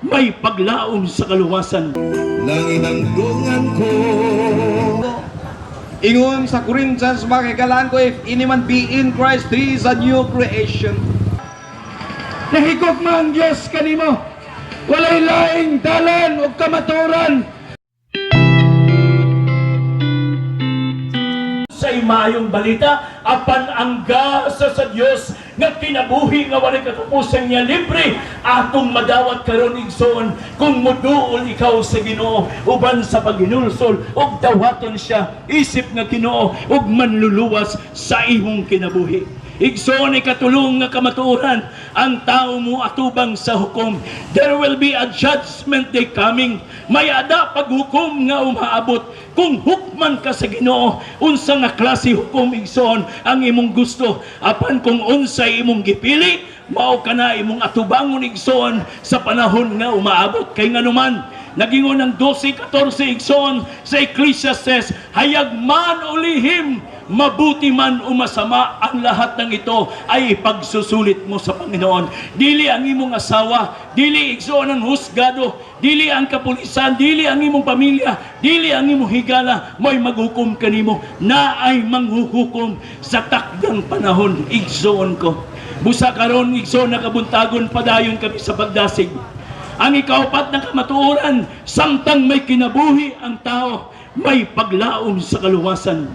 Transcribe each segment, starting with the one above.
may paglaom sa kaluwasan. Langit ang dungan ko. Ingon sa Corinthians, makikalaan ko, if any man be in Christ, he is a new creation. Nahigog man ang Diyos kanimo, walay laing dalan o kamaturan. Sa imayong balita, apan angga sa Diyos nga kinabuhi nga walay katapusan niya libre atong madawat karon igsoon kung muduol ikaw sa Ginoo uban sa paghinulsol ug dawaton siya isip nga Ginoo ug manluluwas sa imong kinabuhi. Igsoon ay katulong nga kamatuoran ang tao mo atubang sa hukom. There will be a judgment day coming. May ada paghukom nga umaabot. Kung hukman ka sa Ginoo, unsa nga klase hukom igsoon ang imong gusto. Apan kung unsay imong gipili, mao ka na imong atubangon igsoon sa panahon nga umaabot. Kay nganuman, nagingon ng 12:14 igsoon sa Ecclesiastes, hayag man o lihim, mabuti man o masama, ang lahat ng ito ay pagsusulit mo sa Panginoon. Dili ang imong asawa, dili igsoon ang husgado, dili ang kapulisan, dili ang imong pamilya, dili ang imong higala, mo'y maghukom kanimo, na ay manghuhukom sa takdang panahon. Igsoon ko, busa karon igsoon nakabuntagon padayon kami sa pagdasig. Ang ikaapat na kamatuoran, samtang may kinabuhi ang tao, may paglaom sa kaluwasan.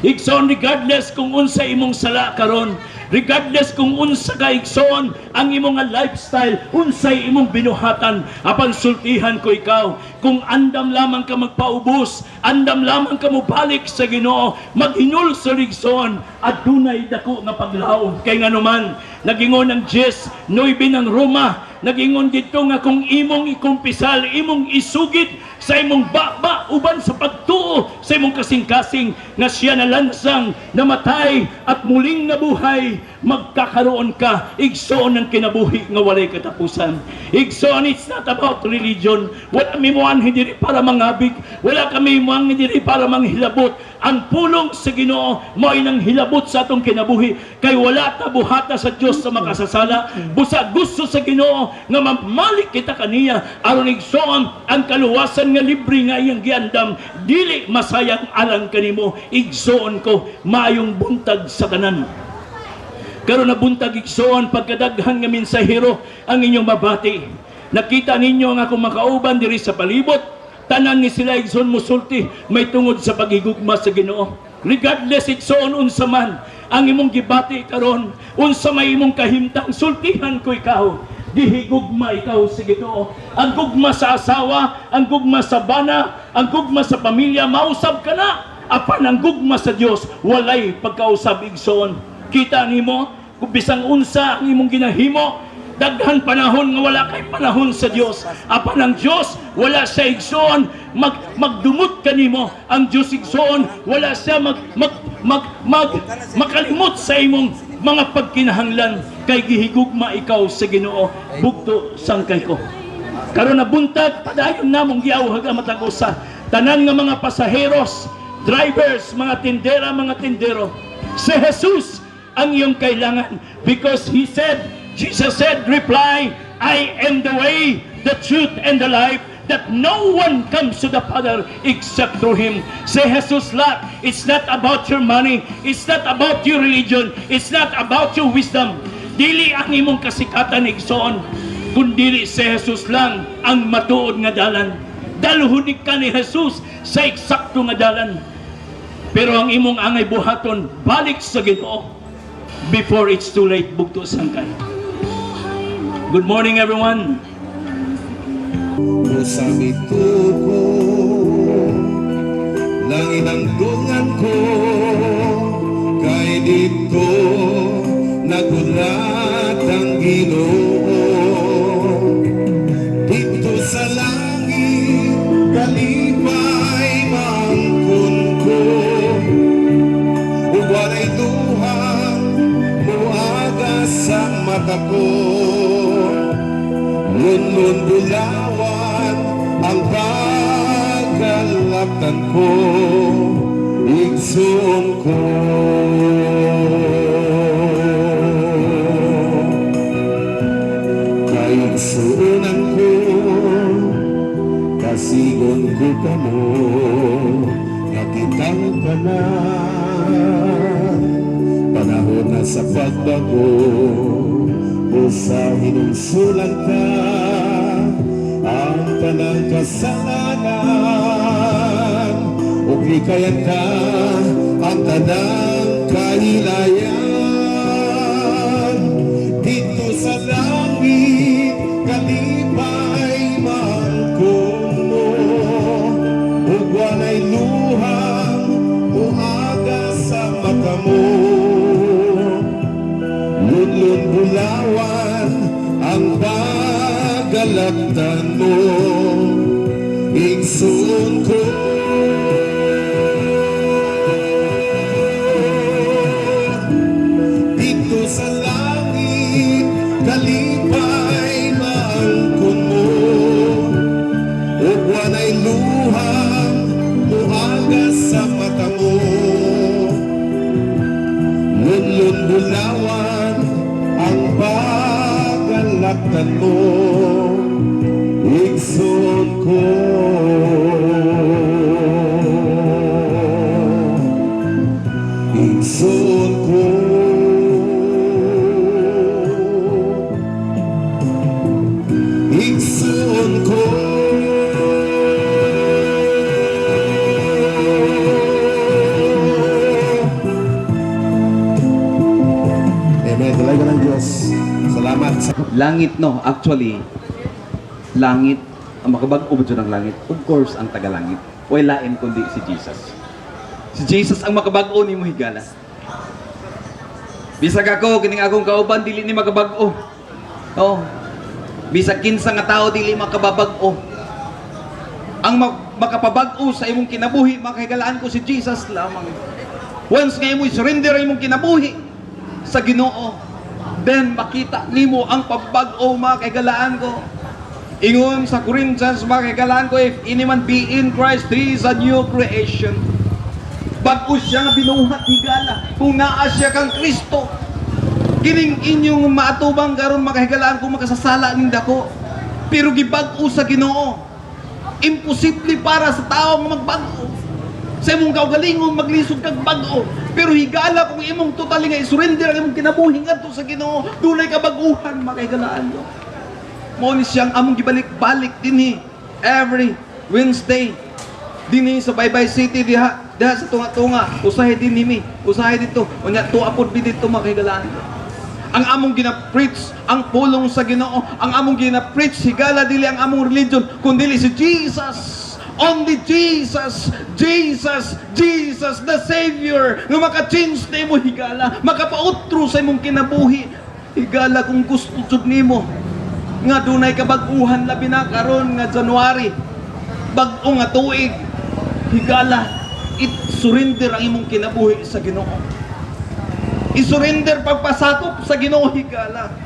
Igsoon, regardless kung unsa imong sala karon, regardless kung unsa ka igsoon ang imong lifestyle, unsay imong binuhatan, apan sultihan ko ikaw, kung andam lamang ka magpaubos, andam lamang ka mobalik sa Ginoo, maghinul sa igsoon, adunay dako nga paglaom. Kay nganuman, nagingon ng 10:9 ng Roma, nagingon dito nga kung imong ikumpisal, imong isugid sa imong baba uban sa pagtuo sa imong kasing-kasing nga siya nalansang, namatay at muling nabuhay, magkakaroon ka igsoon ng kinabuhi nga walay katapusan. Igsoon, it's not about religion. Wala kami mo hindi para mangabig, wala kami mo hindi para manghilabot. Ang pulong sa Ginoo mo'y nang hilabot sa atong kinabuhi, kay wala ta buhata sa Dios sa makasasala. Busa gusto sa Ginoo nga mamalik kita kaniya aron igsoon ang kaluwasan nga libre nga iyang giandam, dili masayang alang kanimo. Igsoon ko, maayong buntag sa tanan. Karon na buntag igsoon, pagkadaghan nga mensahero ang inyong mabati. Nakita ninyo nga kung makauban diri sa palibot, tanan ni sila igsoon musulti, may tungod sa paghigugma sa Ginoo. Regardless igsoon unsa man ang imong gibati karon, unsa may imong kahimtang, sultihan ko ikaw. Dihigugma ikaw sa Ginoo. Ang gugma sa asawa, ang gugma sa bana, ang gugma sa pamilya, mausab ka na. Apan ang gugma sa Dios, walay pagkausab igsoon. Kita nimo kung bisang unsa ang imong ginahimo, daghan panahon nga wala kay panahon sa Dios. Apan ang Dios wala siya igsoon magdumot kanimo. Ang Dios igsoon wala siya makalimot sa imong mga pagkinahanglan, kay gihigugma ikaw sa Ginoo. Bugto sangkay ko. Karon na buntag, padayon namong giawhag ang matag usa. Tanan nga mga pasaheros, drivers, mga tindera, mga tindero, si Jesus ang iyong kailangan, because Jesus said, reply, I am the way, the truth, and the life, that no one comes to the Father except through Him. Say Jesus lot. It's not about your money. It's not about your religion. It's not about your wisdom. Dili ang imong kasikatan igsoon, kundi si Jesus lang ang matuod nga dalan. Daluhunik ka ni Jesus sa eksakto nga dalan. Pero ang imong angay buhaton, balik sa Ginoo before it's too late. Bugto sangkay. Good morning, everyone. Sa bituko, langit ang dungan ko, kay dito nagulat ang Ginoo. Dito sa langit, kalipay mangkon ko, walay duhang muaga sa mata ko. Ngunun bulawan ang pagkalaptan ko, igsoon ko. Kay igsuunan ko kamo nga kitang tanan. Panahon na sa pagbago, usa hinungsulan ka ang tanang kasalanan, ug likayan ka ang tanang kahilayan. Dito sa langit kalipay man kuno, ug walay luhang uaga sa mata mo. Lunlun bulawan ang pagalaktan mo, igsoon ko. Dito sa langit kalipay maangkon mo, ug walay luhang muaga sa mata mo. Lunlun bulawan ang pagalaktan mo, igsoon ko. Igsoon ko. Igsoon ko. Amen. Dalaga ng Diyos. Salamat sa Langit, no? Actually, langit, ang makabag-o ba ng langit? Of course, ang tagalangit. Wala lain kundi si Jesus. Si Jesus ang makabag-o ni mo higala. Bisag ako, kining akong kauban, dili ni makabag-o. Oh. Bisag kinsa nga tao, dili makababag-o. Ang makapabag-o sa imong kinabuhi, makahigalaan ko si Jesus lamang. Once nga imo surrender imong kinabuhi sa Ginoo, then makita nimo ang pagbag-o, makahigalaan ko. Ingon sa Corinthians, makahigalaan ko, if any man be in Christ, he is a new creation. Bago siya nga binuhat higala, kung naa siya kang Kristo, kining inyong maatubang karon makahigalaan kung makasasala ning dako, pero gibag-o sa Ginoo. Imposible para sa tao nga magbago. Sa imong kaugalingon maglisod kag bag-o, pero higala kung imong totally nga isurrender ang imong kinabuhi ngadto sa Ginoo, dunay kabaguhan makahigalaan mo. Mao ni siyang among gibalik-balik dinhi every Wednesday dinhi sa Baybay City diha sa tunga-tunga, usahay dinhi mi, usahay dito, unya tuapod mi dito makahigalaan. Ang among gina-preach ang pulong sa Ginoo, ang among gina-preach higala dili ang among religion kundi si Jesus. Only Jesus, Jesus, Jesus the Savior nga maka-change na imo higala, makapautro sa imong kinabuhi higala. Kung gusto jud nimo nga dunay kabag-uhan labi na karon nga January, bag-o nga tuig, higala i-surrender ang imong kinabuhi sa Ginoo. I-surrender pagpasakop sa Ginoo higala.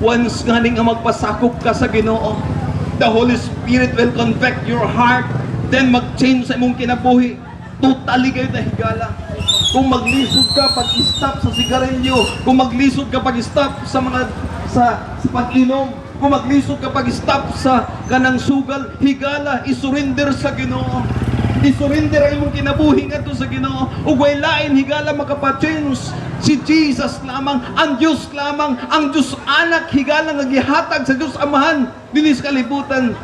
Once nga ning magpasakop ka sa Ginoo, the Holy Spirit will convict your heart, then mag-change sa imong kinabuhi. Totally kayo na higala. Kung maglisod ka pag-stop sa sigarilyo, kung maglisod ka pag-stop sa mga sa pag-inom, kung maglisod ka pag-stop sa kanang sugal, higala, isurrender sa Ginoo. Isurrender ang imong kinabuhi ngadto sa Ginoo. Ug way lain higala makapa-change si Jesus lamang, ang Dios lamang, ang Dios anak higala nga gihatag sa Dios Amahan dinhi sa kalibutan.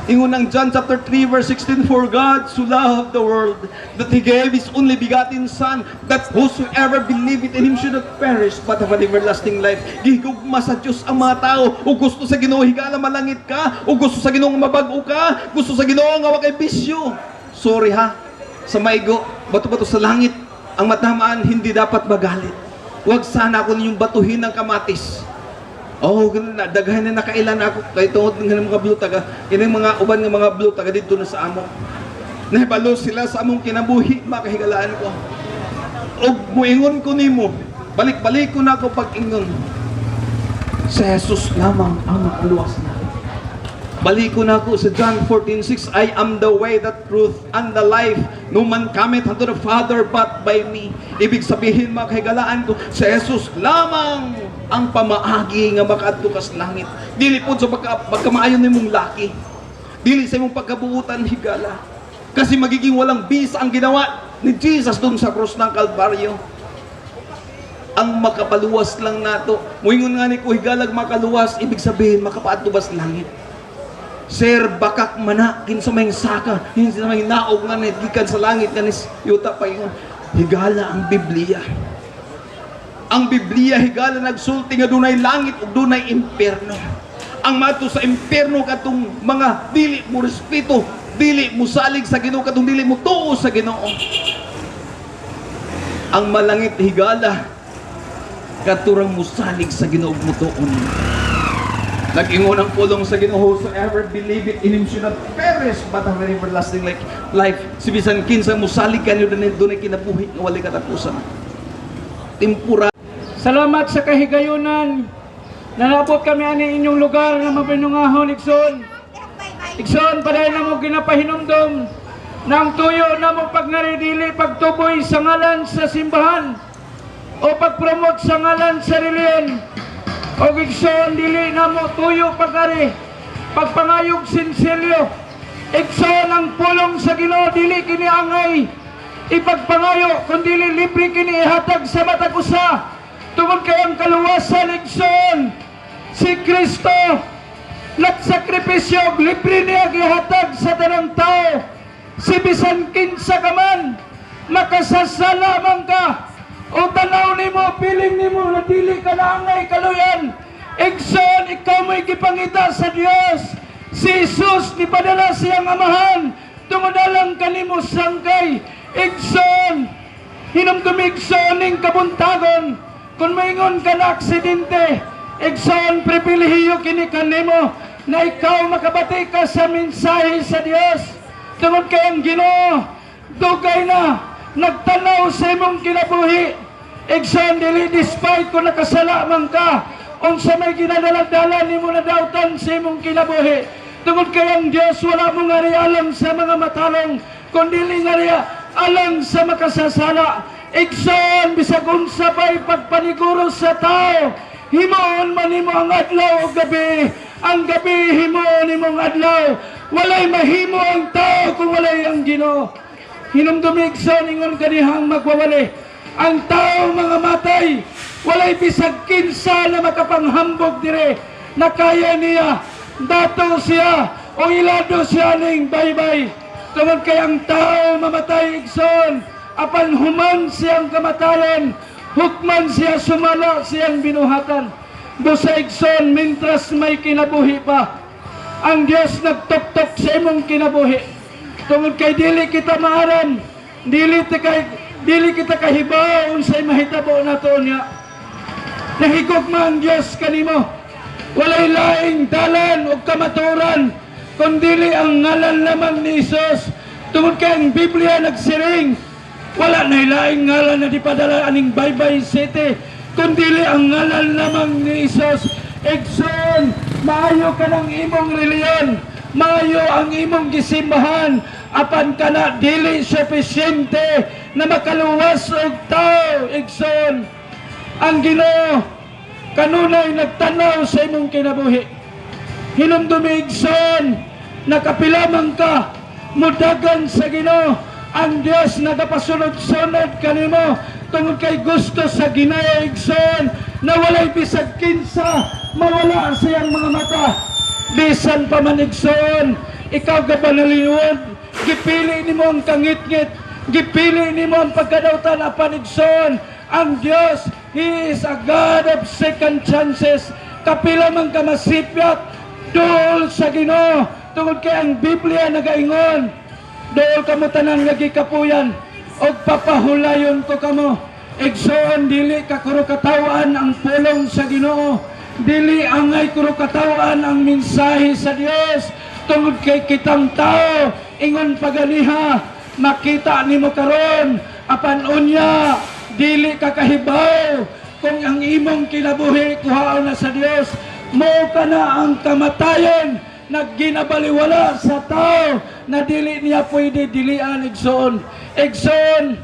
Ingon ang John chapter 3 verse 16, for God so loved the world that He gave His only begotten Son, that whosoever believeth in Him should not perish but have an everlasting life. Gihigugma sa Diyos ang mga tao. O gusto sa Ginoo higala malangit ka, o gusto sa Ginoo mabag-o ka, gusto sa Ginoo nga wa kay bisyo. Sorry ha, sa maigo, bato-bato sa langit, ang matamaan hindi dapat magalit. Huwag sana ako ninyong batuhin ng kamatis. Oh, na daghan na nakailan ako kay tungod ng mga blutaga. Kining mga uban ng mga blutaga dito na sa amo. Nahibalo sila sa among kinabuhi, makahigalaan ko. Og muingon ko nimo, balik-balik ko na ako pag-ingon. Si Jesus lamang ang makaluwas na. Balik ko na ako sa John 14:6, I am the way, the truth, and the life. No man cometh unto the Father but by me. Ibig sabihin, makahigalaan ko, si Jesus lamang ang pamaagi nga makaadto ka sa langit. Dili pod sa pagkamaayon nimong laki. dili sa imong pagkabuutan higala. Kasi magiging walang bisa ang ginawa ni Jesus dun sa krus ng Kalbaryo. Ang makapaluwas lang nato. Muingon nga ni ko higalag makaluwas, ibig sabihin makapaatubas langit. Sir, bakak mana, kinsa may saka, kinsa may naog nga gikan sa langit, kanis yuta pa yun. Higala ang Biblia. Ang Biblia, higala nagsulti nga dunay langit o dunay impyerno. Ang mato sa impyerno katong mga dili mo respeto, dili mo salig sa Ginoo, katong dili mo tuo sa Ginoo. Ang malangit higala, katurang mo salig sa Ginoo mo tuon. Nag-ingon ang pulong sa Ginoo, whosoever believe it in Him should not perish but have an everlasting life. Si bisan kinsa mo salig kanyo dunay kinabuhi nga walay katapusan. Tempura. Salamat sa kahigayunan. Nalabot kami ani inyong lugar nga mabinungahon igsoon. Igsoon paday na mo ginapahinumdom nang tuyo na mo pagnaridili pagtuboy sa ngalan sa simbahan o pagpromote sa ngalan sa reliyon. O igsoon dili na mo tuyo pagari pagpangayog sinselyo. Igsoon ang pulong sa Ginoo dili kini angay ipagpangayo kundi libre kini ihatag sa matag usa. Tungod kay ang kaluwasan igsoon si Kristo nagsakripisyo, libre niya gihatag sa tanang tao. Si bisan kinsa ka man makasasala man ka o tanaw nimo, piling nimo na dili ka na angay kaluyan, igsoon ikaw mo'y gipangita sa Dios. Si Jesus nipadala siyang amahan tungod alang kanimo sangkay. Igsoon hinumdumi igsoon ning kabuntagon kung maingon ka na aksidente. Igsoon pribilehiyo kini kanimo na ikaw makabati ka sa mensahe sa Dios. Tungod kay ang Ginoo dugay na nagtanaw sa imong kinabuhi. Igsoon dili despite kung nakasala man ka, unsa may ginadala-dala nimo na dautan sa imong kinabuhi. Tungod kay ang Dios wala mo nga alam sa mga matalong, kundi nga alam sa makasasala. Igsoon bisag unsa pa'y pagpaniguro sa tao, himuon man nimo ang adlaw o gabi. Ang gabi himuon nimong adlaw. Walay mahimo ang tao kung walay ang Ginoo. Hinumdumig sa ningon kanihang magwawali. Ang tao mga matay, walay bisag kinsa na makapanghambog dire na kaya niya dato siya o ilado siya ning baybay. Tungod kay ang tao mamatay igsoon, apan human siyang kamatayan, hukman siya sumala siyang binuhatan. Busa igsoon mintras may kinabuhi pa, ang Dios nagtuktok sa imong kinabuhi. Tungod kay dili kita maaram, dili kita kahibaw unsay mahitabo nato niya. Nahigugma ang Dios kanimo. Walay laing dalan o kamaturan kundi ang ngalan lamang ni Jesus. Tungod kay ang Biblia nagsiring, wala na laing ngalan na dipadala aning Baybay City kundi ang ngalan lamang ni Jesus. Igsoon, maayo ka ng imong reliyon, maayo ang imong gisimbahan, apan kana dili sufficiente na makaluwas og tao. Igsoon, ang Ginoo kanunay nagtanaw sa imong kinabuhi. Hinumdumi igsoon, nakapilamang ka, mudagan sa Ginoo. Ang Dios nagapasunod-sunod kanimo tungod kay gusto sa Ginoo igsoon na walay bisag kinsa mawala siyang mga mata. Bisan pa man igsoon, ikaw gabanaliwod, gipili nimo ang kangit-ngit, gipili nimo ang pagkadautan apan igsoon. Ang Dios, He is a God of second chances. Kapila man ka masipyat, dool sa Ginoo. Tungod kay ang Biblia nagaingon, dool kamo tanan nga gikapuyan og papahulayon ko kamo. Igsoon dili ka katawan ang pulong sa Ginoo, dili angay katawan ang mensahe sa Dios. Tungod kay kitang tao ingon paganiha, makita nimo karon apan unya dili ka kahibaw kung ang imong kinabuhi kuhaon na sa Dios. Mo kana ang kamatayon nagginabaliwala sa tao na dili niya pwede dilian. Igsoon, igsoon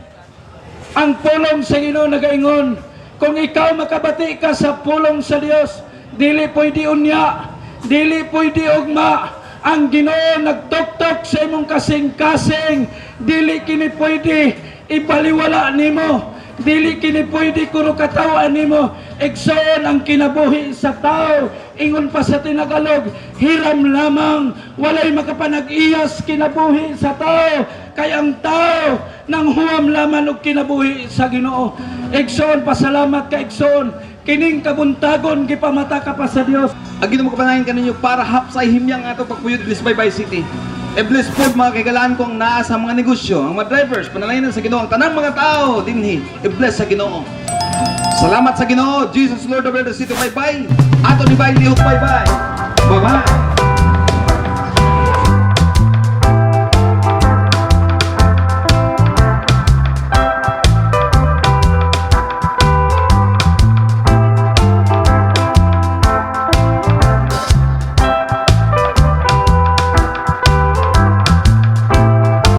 ang pulong sa Ginoo nagaingon, kung ikaw makabati ka sa pulong sa Dios, dili pwede unya, dili pwede ugma, ang Ginoo nagtuktok sa imong kasing-kasing, dili kini pwede ibaliwala nimo, dili kini pwede kuro katawan nimo. Igsoon ang kinabuhi sa tao, ingon pa sa Tinagalog, hiram lamang, walay makapanag-iyas kinabuhi sa tao, kay ang tao nang huwam lamang og kinabuhi sa Ginoo. Igsoon, pasalamat ka Igsoon, kining kabuntagon gipamata ka pa sa Dios. Agi mo kapanahin kaninyo para hapsay himyang ato pagpuyod Bliss Baybay City. Bless po mga kaigalaan kong naa sa mga negosyo, ang mga drivers, panalangin sa Ginoo, ang tanang mga tao dinhi, i-bless sa Ginoo. Salamat sa Ginoo, Jesus Lord of the City Baybay. Ato ni Baylihok Baybay. Bye-bye.